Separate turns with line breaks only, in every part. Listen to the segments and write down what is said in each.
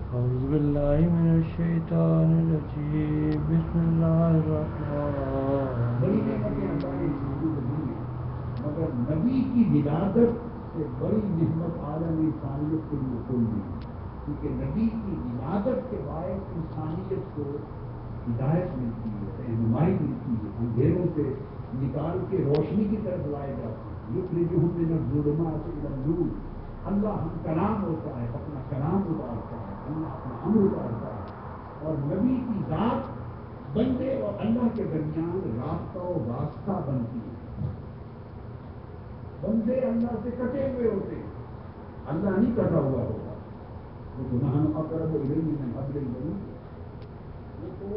أعوذ بالله من الشيطان الرجيم بسم الله الرحمن
بڑی نعمتیں اللہ نے انسانوں کو دی ہیں، مگر نبی کی ولادت سے بڑی نعمت عالم انسانیت کے لیے کوئی نہیں، کیونکہ نبی کی ولادت کے باعث انسانیت کو ہدایت ملتی ہے، رہنمائی ملتی ہے، اندھیروں سے نکال کے روشنی کی طرف لائے جاتے ہیں، یخرجہم من الظلمات الی النور۔ اللہ ہم کلام ہوتا ہے، اپنا کلام اتارتا ہے، اللہ اپنا امر اتارتا ہے، اور نبی کی ذات بندے اور اللہ کے درمیان رابطہ و واسطہ بنتی ہے۔ بندے اللہ سے کٹے ہوئے ہوتے ہیں، اللہ نہیں کٹا ہوا ہوتا، وہ گناہ اقرب الیہ من حبل الورید۔ وہ تو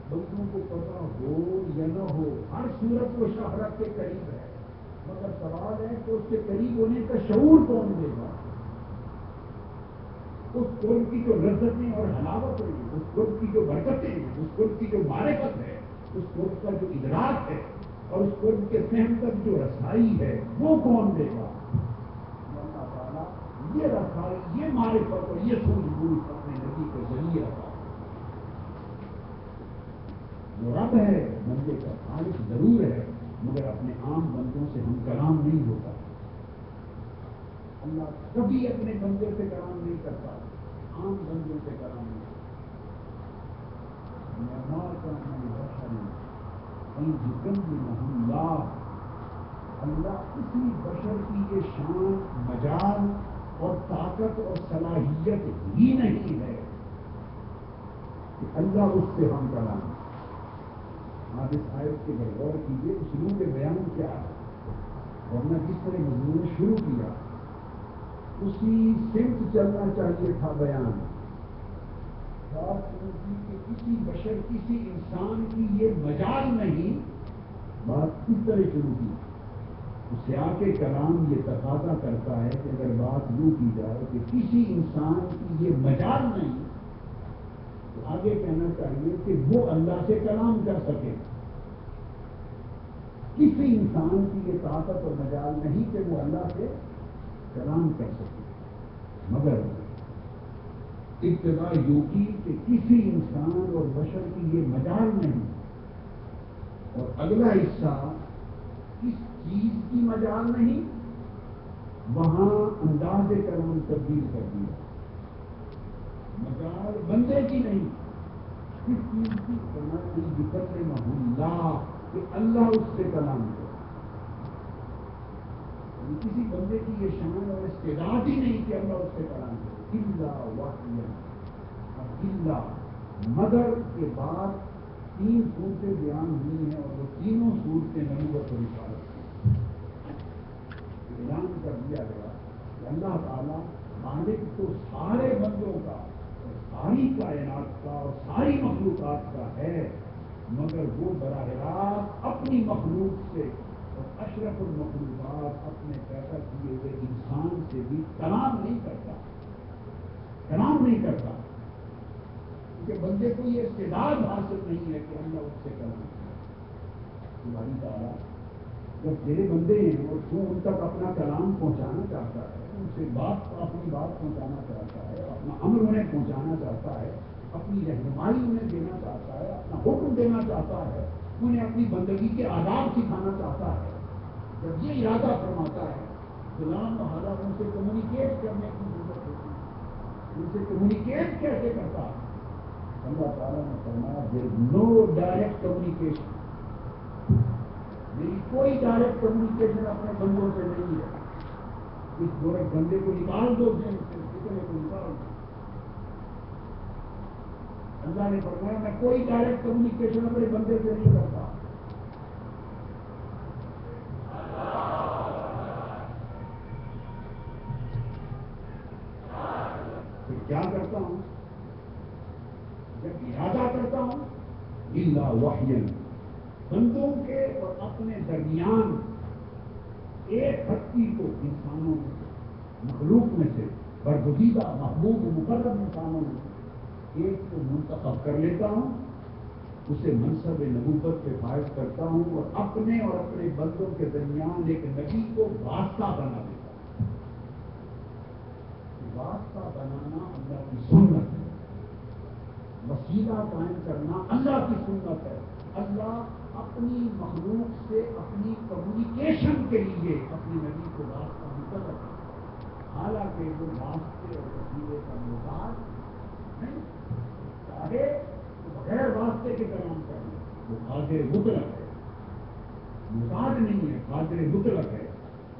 بندوں کو پتا ہو یا نہ ہو ہر صورت کو شہرت کے قریب ہے، مگر سوال ہے کہ اس کے قریب ہونے کا شعور کون دے گا؟ اس قرب کی جو لذتیں اور حلاوت ہیں، اس قرب کی جو برکتیں ہیں، اس قرب کی جو معرفت ہے، اس قرب کا جو ادراک ہے اور اس قرب کے فہم تک جو رسائی ہے، وہ کون دے گا؟ اللہ تعالیٰ یہ رسائی، یہ معرفت اور یہ سوجھ بوجھ اپنے نبی کے ذریعے رکھا۔ وہ رب ہے، بندے کا خالق ضرور ہے، مگر اپنے عام بندوں سے ہم کلام نہیں ہوتا۔ اللہ کبھی اپنے بندے سے کلام نہیں کرتا، عام بندوں سے کلام نہیں کرتا۔ اللہ کسی بشر کی یہ شان، مجال اور طاقت اور صلاحیت ہی نہیں ہے کہ اللہ اس سے ہم کلام۔ آپ اس آیت کے غور کیجیے، اسلوب بیان کیا ہے، ورنہ جس طرح مضمون شروع کیا اسی سمت چلنا چاہیے تھا بیان۔ بات سمجھی کہ کسی بشر، کسی انسان کی یہ مجال نہیں، بات کس طرح شروع کی؟ سیاق کلام یہ تقاضا کرتا ہے کہ اگر بات یوں کی جائے کہ کسی انسان کی یہ مجال نہیں، تو آگے کہنا چاہیے کہ وہ اللہ سے کلام کر سکے۔ کسی انسان کی یہ طاقت اور مجال نہیں کہ وہ اللہ سے کلام کر سکے، مگر ابتدا یوں کی کہ کسی انسان اور بشر کی یہ مجال نہیں، اور اگلا حصہ کس چیز کی مجال نہیں، وہاں انداز کلام تبدیل کر دیا۔ مجال بندے کی نہیں، کس چیز کی؟ بکلمہ اللہ، کہ اللہ اس سے کلام کرے۔ کسی بندے کی یہ شان اور استعداد ہی نہیں کہ اللہ اس سے کلام کرے، الا وحیا۔ اب الا مگر کے بعد 3 صورتیں بیان ہوئی ہیں، اور وہ تینوں صورتیں نبوت و رسالت کی۔ اعلان کر دیا گیا کہ اللہ تعالیٰ خالق تو سارے بندوں کا اور ساری کائنات کا اور ساری مخلوقات کا ہے، مگر وہ براہ راست اپنی مخلوق سے اور اشرف المخلوقات اپنے پیدا کیے ہوئے انسان سے بھی کلام نہیں کرتا، کلام نہیں کرتا، کیونکہ بندے کو یہ استعداد حاصل نہیں ہے کہ اللہ اس سے کلام کرے۔ تمہاری تعالیٰ جب تیرے بندے ہیں اور تو ان تک اپنا کلام پہنچانا چاہتا ہے، ان سے اپنی بات پہنچانا چاہتا ہے، اپنا امر انہیں پہنچانا چاہتا ہے، اپنی رہنمائی انہیں دینا چاہتا ہے، اپنا حکم دینا چاہتا ہے، انہیں اپنی بندگی کے آداب سکھانا چاہتا ہے، جب یہ ارادہ فرماتا ہے، غلام بہادر ان سے کمیونیکیٹ کرنے کی ضرورت ہوتی ہے۔ ان سے کمیونیکیٹ کیسے کرتا ہے؟ اللہ تعالیٰ نے فرمایا دیر نو ڈائریکٹ کمیونیکیشن، میری کوئی ڈائریکٹ کمیونیکیشن اپنے بندوں سے نہیں ہے۔ اس گورکھ بندے کو نکال دو، جن سے کتنے کو نکال دو۔ اللہ نے فرمایا میں کوئی ڈائریکٹ کمیونیکیشن اپنے بندے سے نہیں کرتا۔ پھر کیا کرتا ہوں؟ جب ارادہ کرتا ہوں الا وحیا، بندوں کے اور اپنے درمیان ایک ہستی کو انسانوں میں سے، مخلوق میں سے، برگزیدہ محبوب مقرب انسانوں میں سے ایک کو منتخب کر لیتا ہوں، اسے منصب نبوت پہ فائز کرتا ہوں، اور اپنے بندوں کے درمیان ایک نبی کو واسطہ بنا دیتا ہوں۔ واسطہ بنانا اللہ کی سنت ہے، وسیلہ قائم کرنا اللہ کی سنت ہے. اللہ اپنی مخلوق سے اپنی کمیونیکیشن کے لیے اپنی نبی کو راستہ مقرر کرتا. حالانکہ وہ واسطے اور وسیلے کا محتاج نہیں. چاہے بغیر واسطے کے کلام کرنا وہ قادر مطلق ہے, محتاج نہیں ہے, قادر مطلق ہے.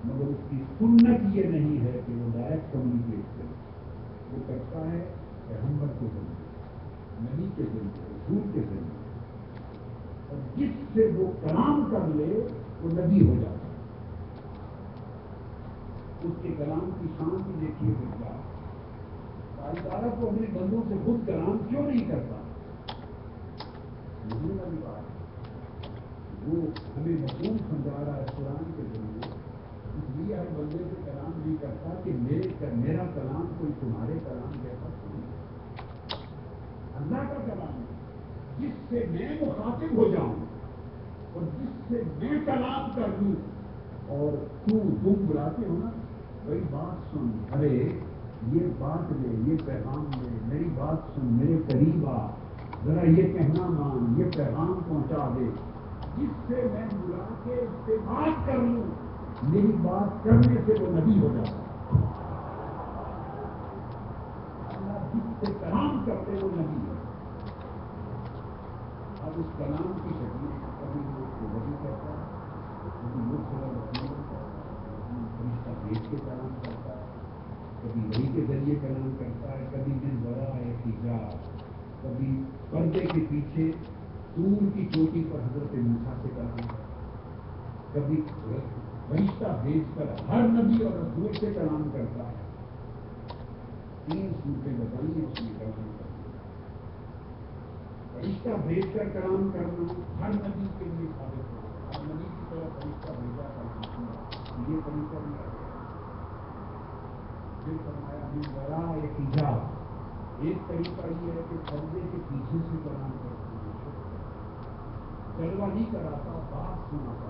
مگر اس کی سنت یہ نہیں ہے کہ وہ ڈائریکٹ کمیونیکیٹ کرے. وہ کرتا ہے پیغمبر کے ذریعے, نبی کے ذریعے, رسول کے ذریعے, اور جس سے وہ کلام کر لے وہ نبی ہو جاتا ہے. اس کے کلام کی شان بھی دیکھیے کیا. باری تعالیٰ کو اپنے بندوں سے خود کلام کیوں نہیں کرتا؟ نہیں والی بات. وہ ہمیں مفہوم سمجھا رہا ہے قرآن کے ذریعے. اس لیے ہر بندے سے کلام نہیں کرتا کہ میرا کلام کوئی تمہارے کلام جیسا نہیں. اللہ کا کلام ہے جس سے میں مخاطب ہو جاؤں اور جس سے میں کلام کر لوں. اور تم بلاتے ہو نا, بھائی بات سن, ارے یہ بات لے, یہ پیغام لے, میری بات سن, میرے قریب آ, ذرا یہ کہنا مان, یہ پیغام پہنچا دے. جس سے میں بلا کے اس سے بات کر لوں, میری بات کرنے سے وہ نبی ہو جاتا ہے. اللہ جس سے کلام کرتے وہ نبی ہے. اب اس کلام کی شکل کبھی لوگ کو نبی کہتا ہے, کبھی لوگ سے رسول کرتا ہے, کبھی فرشتہ بھیج کے کلام کرتا ہے, کبھی وحی کے ذریعے کلام کرتا ہے, کبھی من وراء حجاب, کبھی پردے کے پیچھے طور کی چوٹی پر حضرت موسیٰ سے کلام کرتا ہے, کبھی فرشتہ بھیج کر ہر نبی اور رسول سے کلام کرتا ہے. 3 صورتیں بتائیں اس میں کلام کرنا. فرشتہ بھیج کر کلام کرنا ہر نبی کے لیے ثابت ہو. ہر نبی کی طرف فرشتہ بھیجا کرنا یہ طریقہ نہیں آ گیا. پھر فرمایا من وراء حجاب. ایک طریقہ یہ ہے کہ پردے کے پیچھے سے کلام کرتے ہیں, جلوہ نہیں کراتا, بات سناتا.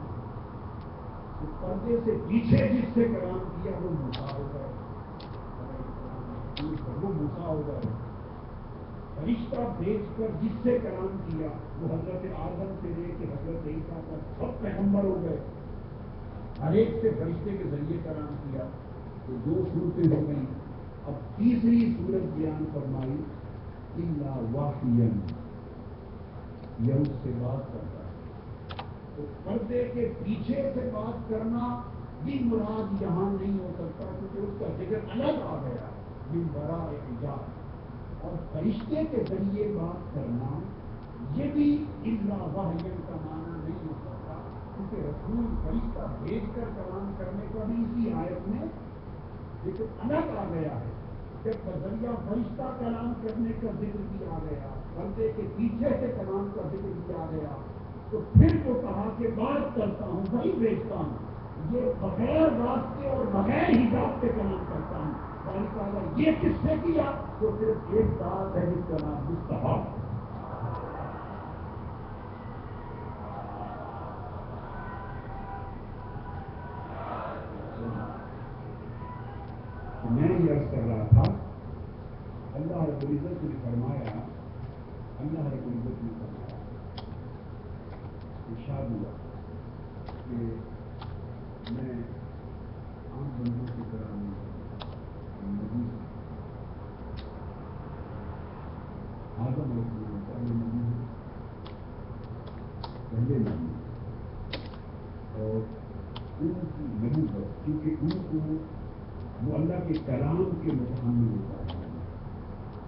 تو پردے سے پیچھے جس سے کلام کیا وہ موسیٰ ہو گئے, وہ موسیٰ ہو گئے. فرشتہ بھیج کر جس سے کلام کیا وہ حضرت آدم سے لے کے حضرت عیسیٰ تک سب پیغمبر ہو گئے. ہر ایک سے فرشتے کے ذریعے کلام کیا. تو 2 صورتیں ہو گئی. اب تیسری صورت بیان فرمائی الا وحیا, یہ اس سے بات کرتا ہے. تو پردے کے پیچھے سے بات کرنا بھی مراد یہاں نہیں ہو سکتا کیونکہ اس کا ذکر الگ آ گیا من وراء حجاب. اور فرشتے کے ذریعے بات کرنا یہ بھی الا وحیا کا معنی نہیں ہو سکتا کیونکہ رسول فرشتہ بھیج کر کلام کرنے کا بھی اسی آیت میں ذکر الگ آ گیا ہے. جب بذریعہ فرشتہ کلام کرنے کا ذکر بھی آ گیا, پردے کے پیچھے سے کلام کا ذکر بھی آ گیا, تو پھر جو کہا کہ بات کرتا ہوں وہی بھیجتا ہوں, یہ بغیر واسطے اور بغیر حجاب سے کلام کرتا ہوں. یہ کس سے کیا؟ تو صرف ایک ذات ہے جس کا نام مصطفیٰ. میں یہ عرض کر رہا تھا, اللہ رب العزت نے فرمایا, ارشاد ہوا کہ میں عام بندوں کی طرح نبی آدم علیہ السلام پہلے نبی ہوں, پہلے نبی, اور ان کی نبوت کیونکہ ان کو وہ اللہ کے کلام کے متحمل ہوتا ہے.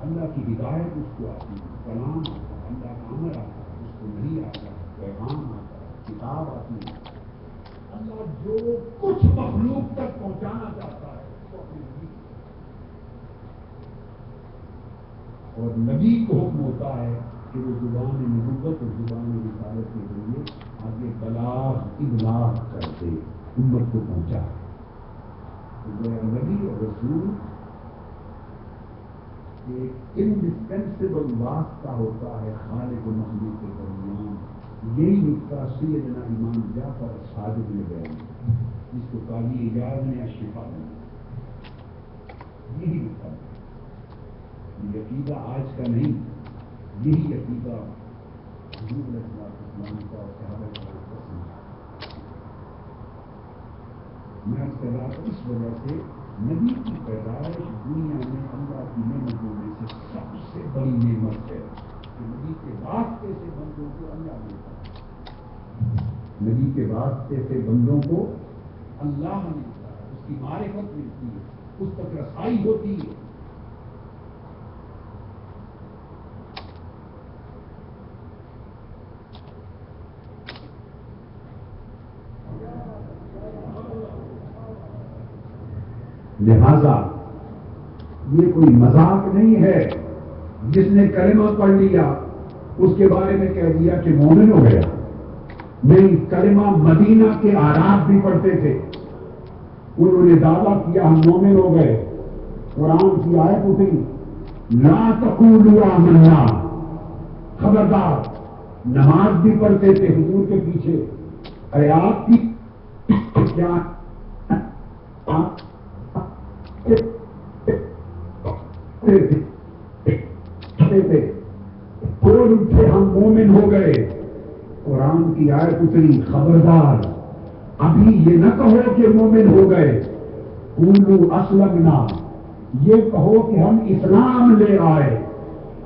اللہ کی ہدایت اس کو آتی ہے, کلام آتا ہے, اللہ کا امر آتا ہے, اس کو نہیں آتا, پیغام آتا ہے, کتاب آتی ہے. اللہ جو کچھ مخلوق تک پہنچانا چاہتا ہے اس کو اپنے نبی, اور نبی کو حکم ہوتا ہے کہ وہ زبان نبوت اور زبان رسالت کے ذریعے آگے بلاغ ابلاغ کر دے, امت کو پہنچائے. نبی اور رسول ایک انڈسپینسیبل واسطہ ہوتا ہے خالق و مخلوق کے درمیان. یہی نقطہ سیدنا امام جعفر صادق نے بیان کیا, جس کو قاضی اعجاز نے الشفا بنایا. یہی نقطہ, یہ عقیدہ آج کا نہیں, یہی عقیدہ حضور علیہ السلام کا اور صحابہ کرام کا سمجھا. میں اس کے بعد اس وجہ سے نبی کی پیدائش دنیا میں اللہ کی نعمتوں میں سے سب سے بڑی نعمت ہے کہ نبی کے واسطے سے بندوں کو اللہ دیتا ہے. نبی کے واسطے سے بندوں کو اللہ ملتا ہے, اس کی معرفت ملتی ہے, اس تک رسائی ہوتی ہے. لہذا یہ کوئی مذاق نہیں ہے. جس نے کلمہ پڑھ لیا اس کے بارے میں کہہ دیا کہ مومن ہو گیا. نہیں, کلمہ مدینہ کے آراب بھی پڑھتے تھے, انہوں نے دعویٰ کیا ہم مومن ہو گئے. قرآن کی آیت اٹھی لا تقولوا آمنا, خبردار. نماز بھی پڑھتے تھے حضور کے پیچھے. ارے آپ کی کیا بول اٹھے ہم مومن ہو گئے. قرآن کی آیت اتری خبردار, ابھی یہ نہ کہو کہ مومن ہو گئے. قولوا اسلمنا, یہ کہو کہ ہم اسلام لے آئے.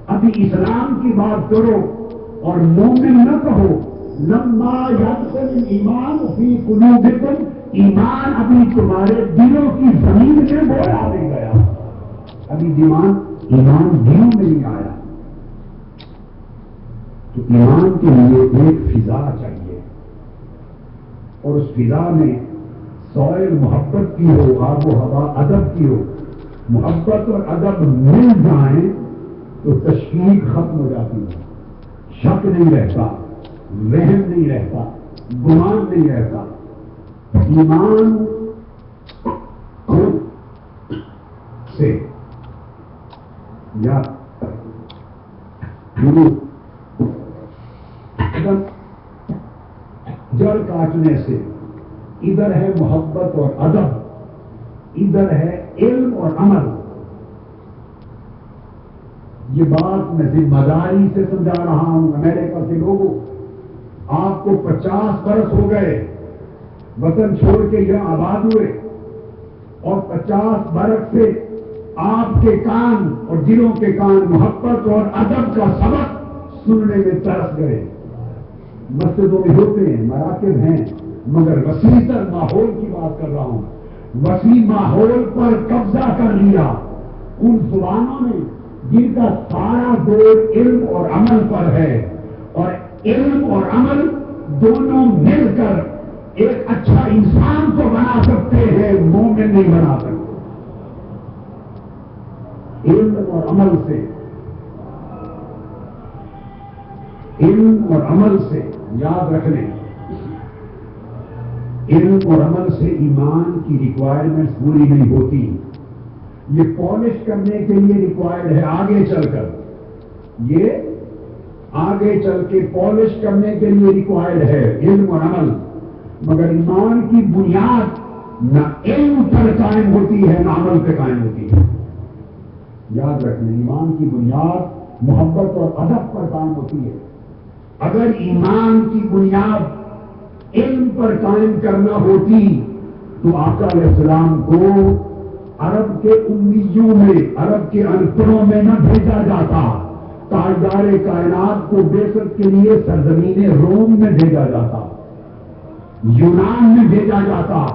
ابھی اسلام کی بات کرو اور مومن نہ کہو. لما يدخل الایمان فی قلوبکم, ایمان ابھی تمہارے دلوں کی زمین میں بولا نہیں گیا. ابھی ایمان دلوں میں نہیں آیا. تو ایمان کے لیے ایک فضا چاہیے, اور اس فضا میں سوئل محبت کی ہو, آب و ہوا ادب کی ہو. محبت اور ادب مل جائیں تو تشکیق ختم ہو جاتی ہے. شک نہیں رہتا, وہم نہیں رہتا, گمان نہیں رہتا. ایمان سے یا جڑ کاٹنے سے ادھر ہے محبت اور ادب, ادھر ہے علم اور عمل. یہ بات میں ذمہ داری سے سمجھا رہا ہوں. امریکہ کے لوگوں, آپ کو 50 برس ہو گئے وطن چھوڑ کے یہاں آباد ہوئے, اور 50 برس سے آپ کے کان اور دلوں کے کان محبت اور ادب کا سبق سننے میں ترس گئے. مسجدوں میں ہوتے ہیں, مراکز ہیں, مگر وسیع تر ماحول کی بات کر رہا ہوں. وسیع ماحول پر قبضہ کر لیا ان زبانوں نے جن کا سارا زور علم اور عمل پر ہے, اور علم اور عمل دونوں مل کر ایک اچھا انسان کو بنا سکتے ہیں, مومن نہیں بنا سکتے. علم اور عمل سے, علم اور عمل سے یاد رکھ لیں, علم اور عمل سے ایمان کی ریکوائرمنٹ پوری نہیں ہوتی. یہ پالش کرنے کے لیے ریکوائرڈ ہے آگے چل کر, یہ آگے چل کے پالش کرنے کے لیے ریکوائرڈ ہے علم اور عمل. مگر ایمان کی بنیاد نہ علم پر قائم ہوتی ہے نہ عمل پہ قائم ہوتی ہے. یاد رکھنا, ایمان کی بنیاد محبت اور ادب پر قائم ہوتی ہے. اگر ایمان کی بنیاد علم پر قائم کرنا ہوتی تو آقا علیہ السلام کو عرب کے امیوں میں, عرب کے انپڑھوں میں نہ بھیجا جاتا. تاجدار کائنات کو بعثت کے لیے سرزمین روم میں بھیجا جاتا, یونان میں بھیجا جاتا.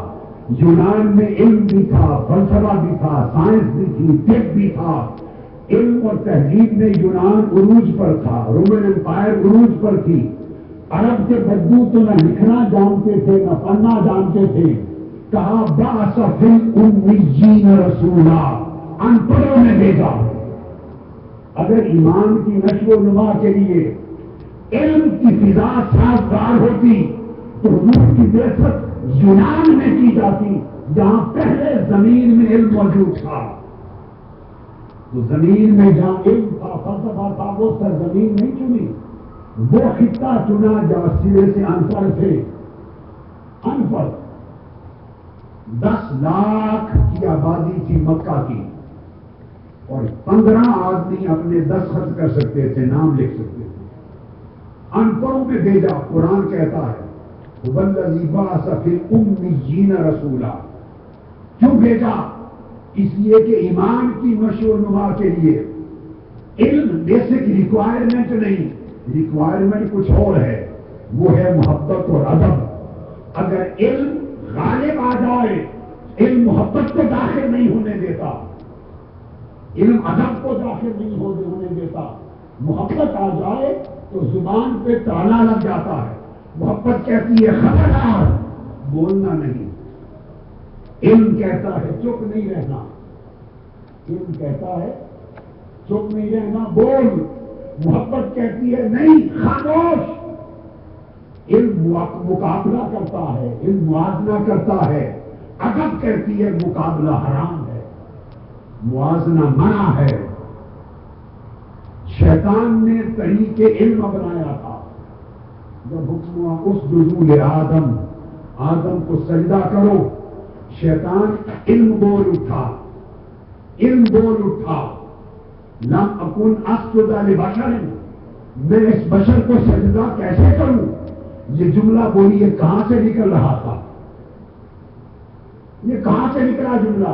یونان میں علم بھی تھا, فلسفہ بھی تھا, سائنس بھی تھی, طب بھی تھا. علم اور تہذیب میں یونان عروج پر تھا, رومن امپائر عروج پر تھی. عرب کے بدو تو نہ لکھنا جانتے تھے نہ پڑھنا جانتے تھے. کہا بعث فی الامیین رسولا, ان پڑھوں میں بھیجا. اگر ایمان کی نشو و نما کے لیے علم کی فضا سازگار ہوتی تو حضور کی بعثت یونان میں کی جاتی, جہاں پہلے زمین میں علم موجود تھا. تو زمین میں جہاں علم تھا, فلسفہ تھا, وہ سرزمین نہیں چنی, وہ خطہ چنا جہاں سرے سے انپڑھ تھے. انپڑھ 10 لاکھ کی آبادی تھی مکہ کی, اور 15 آدمی اپنے دستخط کر سکتے تھے، نام لکھ سکتے تھے. ان پڑھوں میں بھیجا. قرآن کہتا ہے وَالَّذِي بَعَثَ فِي الْأُمِّيِّينَ رَسُولًا. کیوں بھیجا؟ اس لیے کہ ایمان کی نشو و نما کے لیے علم بیسک ریکوائرمنٹ نہیں، ریکوائرمنٹ کچھ اور ہے، وہ ہے محبت اور ادب. اگر علم غالب آ جائے، علم محبت کو داخل نہیں ہونے دیتا، علم ادب کو داخل نہیں ہونے دیتا. محبت آ جائے تو زبان پہ تالا لگ جاتا ہے. محبت کہتی ہے خبردار، بولنا نہیں. علم کہتا ہے چپ نہیں رہنا. علم کہتا ہے چپ نہیں رہنا، بول. محبت کہتی ہے نہیں، خاموش. علم مقابلہ کرتا ہے، علم موازنہ کرتا ہے. ادب کہتی ہے مقابلہ حرام ہے، موازنہ منع ہے. شیطان نے طریق علم بنایا تھا. جب حکم ہوا اسجدوا لآدم، آدم کو سجدہ کرو، شیطان علم بول اٹھا. علم بول اٹھا لم اکن اسجد لبشر، میں اس بشر کو سجدہ کیسے کروں. یہ جملہ بولیے کہاں سے نکل رہا تھا؟ یہ کہاں سے نکلا جملہ؟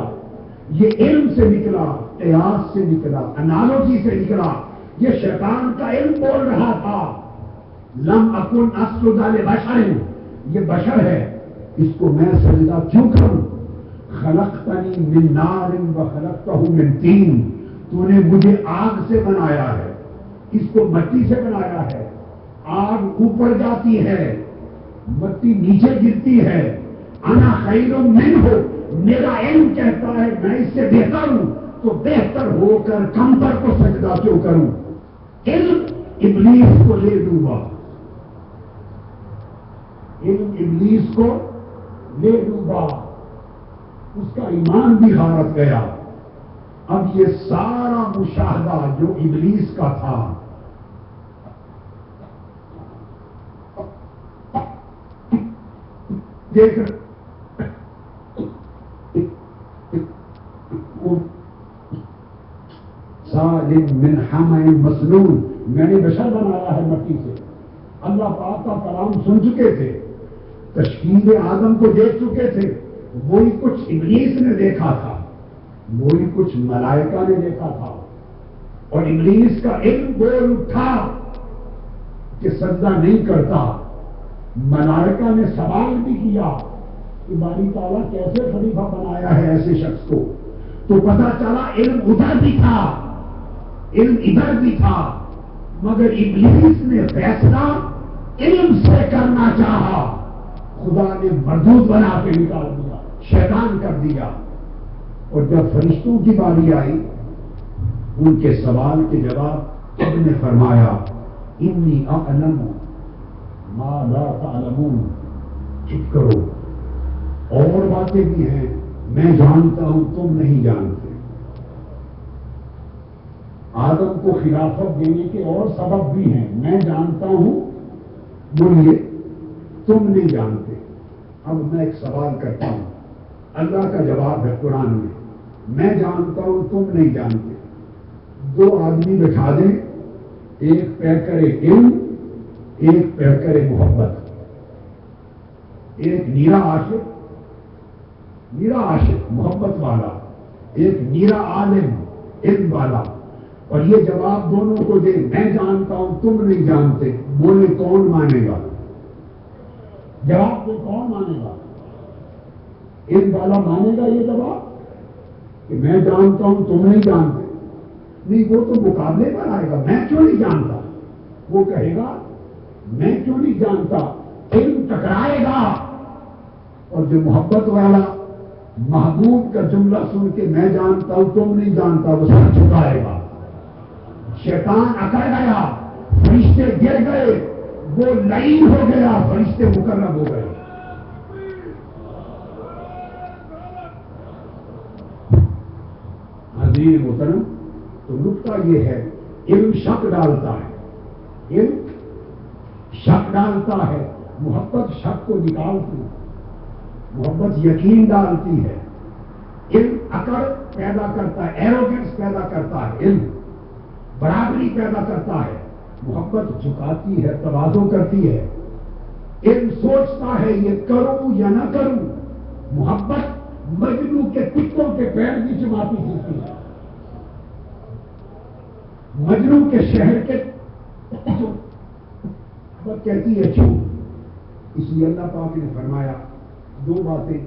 یہ علم سے نکلا، قیاس سے نکلا، انالوجی سے نکلا. یہ شیطان کا علم بول رہا تھا. لم اکن اسجد لبشر، یہ بشر ہے، اس کو میں سجدہ کیوں کروں. خلقتنی من نار وخلقتہ من طین، تو نے مجھے آگ سے بنایا ہے، اس کو مٹی سے بنایا ہے. آگ اوپر جاتی ہے، مٹی نیچے گرتی ہے. انا خیر منہ، میرا علم کہتا ہے میں اس سے بہتر ہوں، تو بہتر ہو کر کمتر کو سجدہ کیوں کروں. علم ابلیس کو لے ڈوبا، علم ابلیس کو لے ڈوبا، اس کا ایمان بھی غارت گیا. اب یہ سارا مشاہدہ جو ابلیس کا تھا، دیکھ سالم من حمأ مسنون، میں نے بشر بنایا ہے مٹی سے. اللہ پاک کا کلام سن چکے تھے، تشکیل آدم کو دیکھ چکے تھے. وہی کچھ ابلیس نے دیکھا تھا، وہی کچھ ملائکہ نے دیکھا تھا. اور ابلیس کا علم بول اٹھا کہ سجدہ نہیں کرتا. ملائکہ نے سوال بھی کیا کہ باری تعالیٰ کیسے خلیفہ بنایا ہے ایسے شخص کو. تو پتہ چلا علم ادھر بھی تھا، علم ادھر بھی تھا، مگر ابلیس نے فیصلہ علم سے کرنا چاہا. خدا نے مردود بنا کے نکال دیا، شیطان کر دیا. اور جب فرشتوں کی باری آئی، ان کے سوال کے جواب رب نے فرمایا انی اعلم ما لا تعلمون. چپ کرو، اور باتیں بھی ہیں، میں جانتا ہوں تم نہیں جانتے. آدم کو خلافت دینے کے اور سبب بھی ہیں، میں جانتا ہوں، بولیے تم نہیں جانتے. اب میں ایک سوال کرتا ہوں، اللہ کا جواب ہے قرآن میں جانتا ہوں تم نہیں جانتے. 2 آدمی بٹھا دیں، ایک پہ کرے علم، ایک پہ کرے محبت. ایک نیرا عاشق محبت والا، ایک نیرا عالم علم والا. اور یہ جواب دونوں کو دے میں جانتا ہوں تم نہیں جانتے، بولے کون مانے گا؟ جواب دے کون مانے گا؟ علم والا مانے گا یہ جواب کہ میں جانتا ہوں تم نہیں جانتے؟ نہیں، وہ تو مقابلے پر آئے گا، میں کیوں نہیں جانتا. وہ کہے گا میں کیوں نہیں جانتا. علم ٹکرائے گا. اور جو محبت والا محبوب کا جملہ سن کے میں جانتا ہوں تم نہیں جانتا، وہ سر جھکائے گا. شیطان اکڑ گیا، فرشتے گر گئے، وہ لعین ہو گیا، فرشتے مکرم ہو گئے. حضرت محترم، تو نکتہ یہ ہے علم شک ڈالتا ہے، علم شک ڈالتا ہے، محبت شک کو نکالتی ہے، محبت یقین ڈالتی ہے. علم اکڑ پیدا کرتا ہے، ایروگنس پیدا کرتا ہے، علم برابری پیدا کرتا ہے، محبت جھکاتی ہے، تواضع کرتی ہے، علم سوچتا ہے یہ کروں یا نہ کروں، محبت مجنو کے کتوں کے پیر بھی جماتی پھرتی ہے، مجنو کے شہر کے محبت کہتی ہے چھو۔ اس لیے اللہ پاک نے فرمایا دو باتیں